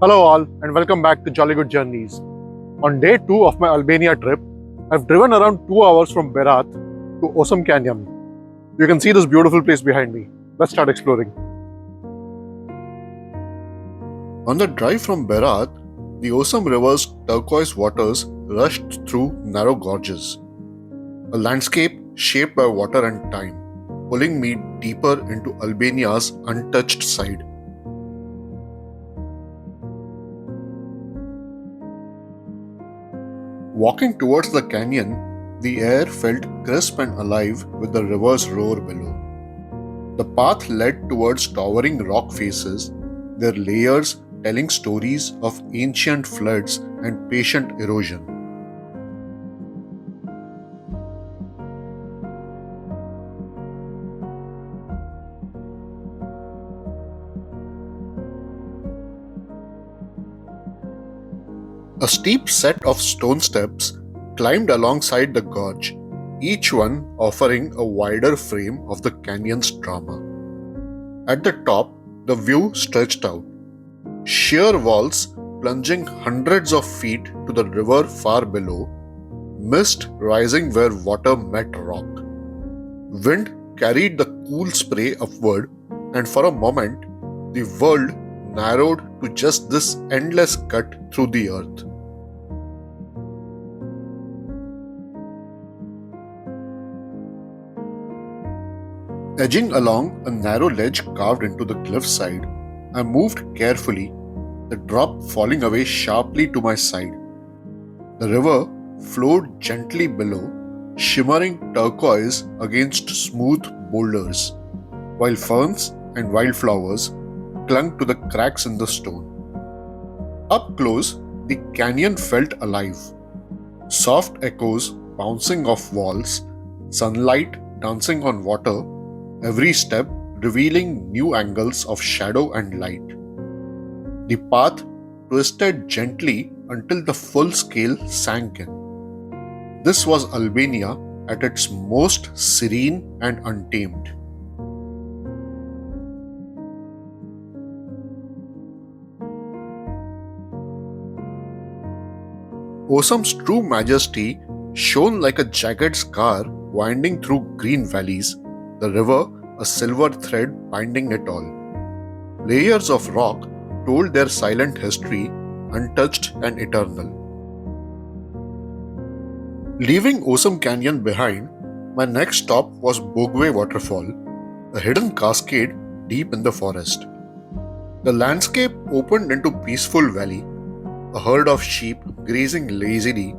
Hello, all, and welcome back to Jolly Good Journeys. On day 2 of my Albania trip, I've driven around 2 hours from Berat to Osum Canyon. You can see this beautiful place behind me. Let's start exploring. On the drive from Berat, the Osum River's turquoise waters rushed through narrow gorges, a landscape shaped by water and time, pulling me deeper into Albania's untouched side. Walking towards the canyon, the air felt crisp and alive with the river's roar below. The path led towards towering rock faces, their layers telling stories of ancient floods and patient erosion. A steep set of stone steps climbed alongside the gorge, each one offering a wider frame of the canyon's drama. At the top, the view stretched out, sheer walls plunging hundreds of feet to the river far below, mist rising where water met rock. Wind carried the cool spray upward, and for a moment, the world narrowed to just this endless cut through the earth. Edging along a narrow ledge carved into the cliffside, I moved carefully, the drop falling away sharply to my side. The river flowed gently below, shimmering turquoise against smooth boulders, while ferns and wildflowers clung to the cracks in the stone. Up close, the canyon felt alive. Soft echoes bouncing off walls, sunlight dancing on water, every step revealing new angles of shadow and light. The path twisted gently until the full scale sank in. This was Albania at its most serene and untamed. Osum's true majesty shone like a jagged scar winding through green valleys, the river a silver thread binding it all. Layers of rock told their silent history, untouched and eternal. Leaving Osum Canyon behind, my next stop was Bogove Waterfall, a hidden cascade deep in the forest. The landscape opened into peaceful valley, a herd of sheep grazing lazily,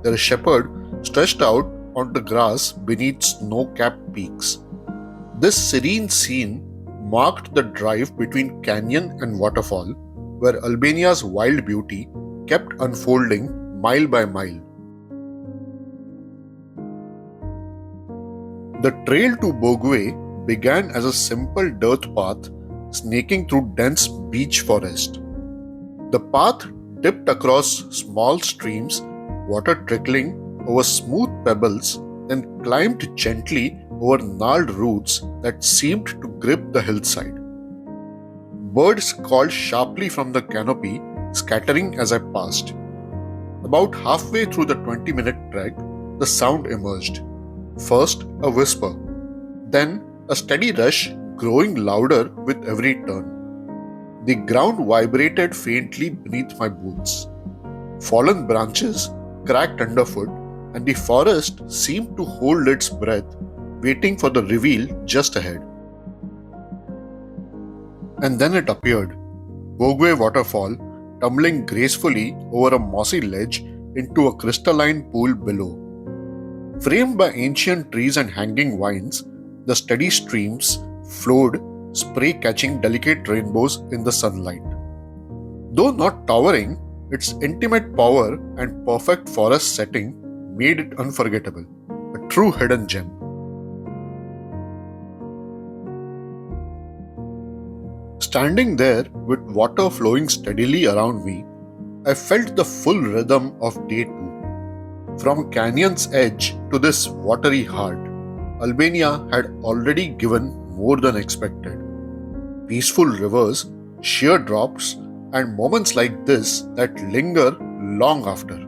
their shepherd stretched out on the grass beneath snow-capped peaks. This serene scene marked the drive between canyon and waterfall, where Albania's wild beauty kept unfolding mile by mile. The trail to Bogove began as a simple dirt path snaking through dense beech forest. The path dipped across small streams, water trickling over smooth pebbles, then climbed gently over gnarled roots that seemed to grip the hillside. Birds called sharply from the canopy, scattering as I passed. About halfway through the 20-minute trek, the sound emerged. First a whisper, then a steady rush growing louder with every turn. The ground vibrated faintly beneath my boots. Fallen branches cracked underfoot, and the forest seemed to hold its breath, waiting for the reveal just ahead. And then it appeared, Bogove Waterfall tumbling gracefully over a mossy ledge into a crystalline pool below. Framed by ancient trees and hanging vines, the steady streams flowed, spray catching delicate rainbows in the sunlight. Though not towering, its intimate power and perfect forest setting made it unforgettable, a true hidden gem. Standing there with water flowing steadily around me, I felt the full rhythm of day 2. From canyon's edge to this watery heart, Albania had already given more than expected. Peaceful rivers, sheer drops, and moments like this that linger long after.